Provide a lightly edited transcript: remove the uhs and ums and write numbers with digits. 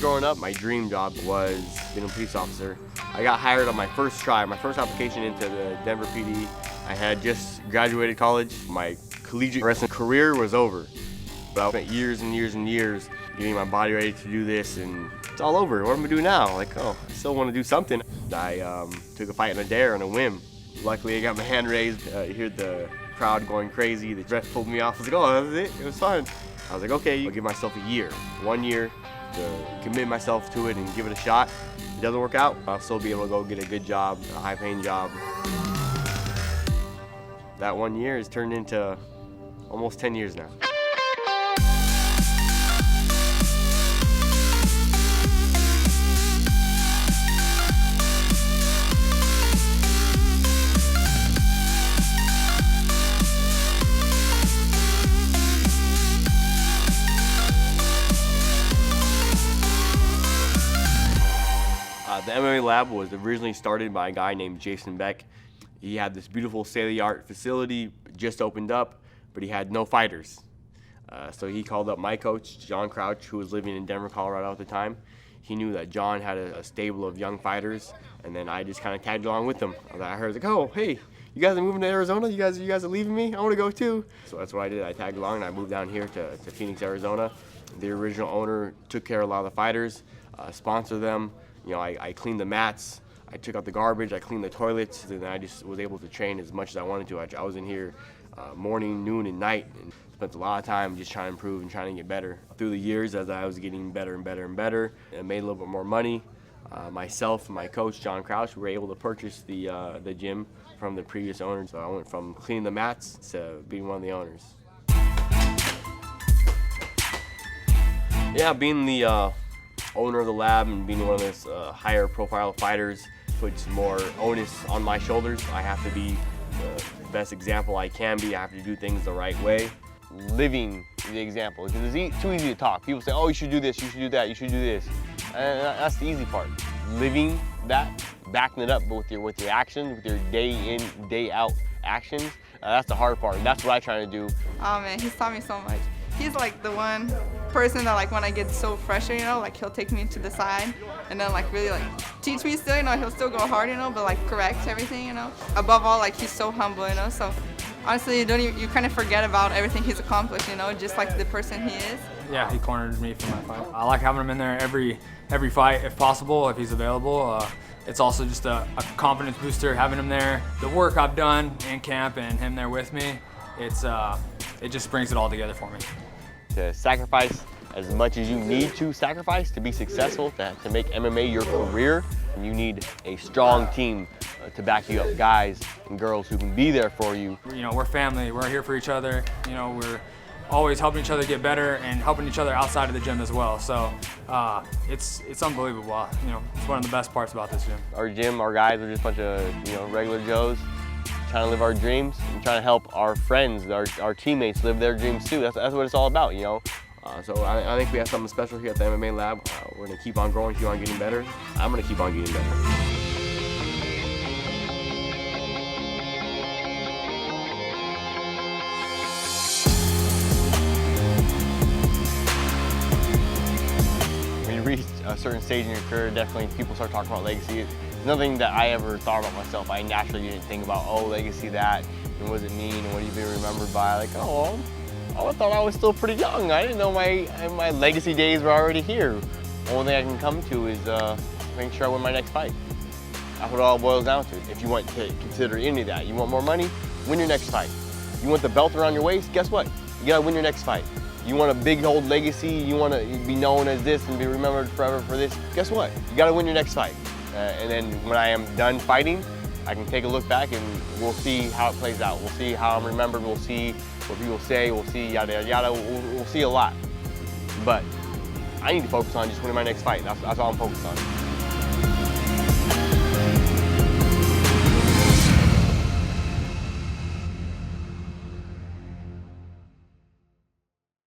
Growing up, my dream job was being a police officer. I got hired on my first try, my first application into the Denver PD. I had just graduated college. My collegiate wrestling career was over. But I spent years and years and years getting my body ready to do this, and it's all over. What am I gonna do now? Like, oh, I still want to do something. I took a fight on a dare on a whim. Luckily, I got my hand raised. You hear the crowd going crazy. The ref pulled me off. I was like, oh, that was it. It was fun. I was like, okay, I'll give myself a year. 1 year to commit myself to it and give it a shot. If it doesn't work out, I'll still be able to go get a good job, a high-paying job. That 1 year has turned into almost 10 years now. The MMA Lab was originally started by a guy named Jason Beck. He had this beautiful state-of-the-art facility, just opened up, but he had no fighters. So he called up my coach, John Crouch, who was living in Denver, Colorado at the time. He knew that John had a stable of young fighters, and then I just kind of tagged along with them. I heard, like, oh, hey, you guys are moving to Arizona? You guys are leaving me? I want to go too. So that's what I did. I tagged along, and I moved down here to Phoenix, Arizona. The original owner took care of a lot of the fighters, sponsored them. You know, I cleaned the mats, I took out the garbage, I cleaned the toilets, and I just was able to train as much as I wanted to. I was in here morning, noon, and night, and spent a lot of time just trying to improve and trying to get better. Through the years, as I was getting better and better and better, and made a little bit more money, myself and my coach, John Crouch, were able to purchase the gym from the previous owners. So I went from cleaning the mats to being one of the owners. Yeah, being the owner of the lab and being one of those higher profile fighters puts more onus on my shoulders. I have to be the best example I can be. I have to do things the right way. Living the example, because it's too easy to talk. People say, oh, you should do this, you should do that, you should do this. And that's the easy part. Living that, backing it up with your actions, with your day in, day out actions, that's the hard part. And that's what I try to do. Oh man, he's taught me so much. He's like the one person that, like, when I get so frustrated, you know, like, he'll take me to the side and then, like, really, like, teach me still, you know. He'll still go hard, you know, but, like, correct everything, you know. Above all, like, he's so humble, you know. So honestly, you kind of forget about everything he's accomplished, you know, just like the person he is. Yeah, he cornered me for my fight. I like having him in there every fight if possible, if he's available. It's also just a confidence booster having him there. The work I've done in camp and him there with me, it just brings it all together for me. To sacrifice as much as you need to sacrifice to be successful, to make MMA your career, and you need a strong team to back you up, guys and girls who can be there for you. You know, we're family, we're here for each other. You know, we're always helping each other get better and helping each other outside of the gym as well. So it's unbelievable. You know, it's one of the best parts about this gym. Our gym, our guys are just a bunch of, you know, regular Joes trying to live our dreams and trying to help our friends, our teammates live their dreams too. That's what it's all about, you know. So I think we have something special here at the MMA Lab. We're gonna keep on growing, keep on getting better. I'm gonna keep on getting better. When you reach a certain stage in your career, definitely people start talking about legacy. It's nothing that I ever thought about myself. I naturally didn't think about, oh, legacy that, and what does it mean, and what do you be remembered by? Like, oh, I thought I was still pretty young. I didn't know my legacy days were already here. The only thing I can come to is making sure I win my next fight. That's what it all boils down to. If you want to consider any of that, you want more money, win your next fight. You want the belt around your waist, guess what? You gotta win your next fight. You want a big old legacy, you want to be known as this and be remembered forever for this, guess what? You gotta win your next fight. And then when I am done fighting, I can take a look back and we'll see how it plays out. We'll see how I'm remembered, we'll see what people say, we'll see yada yada yada, we'll see a lot. But I need to focus on just winning my next fight. That's all I'm focused on.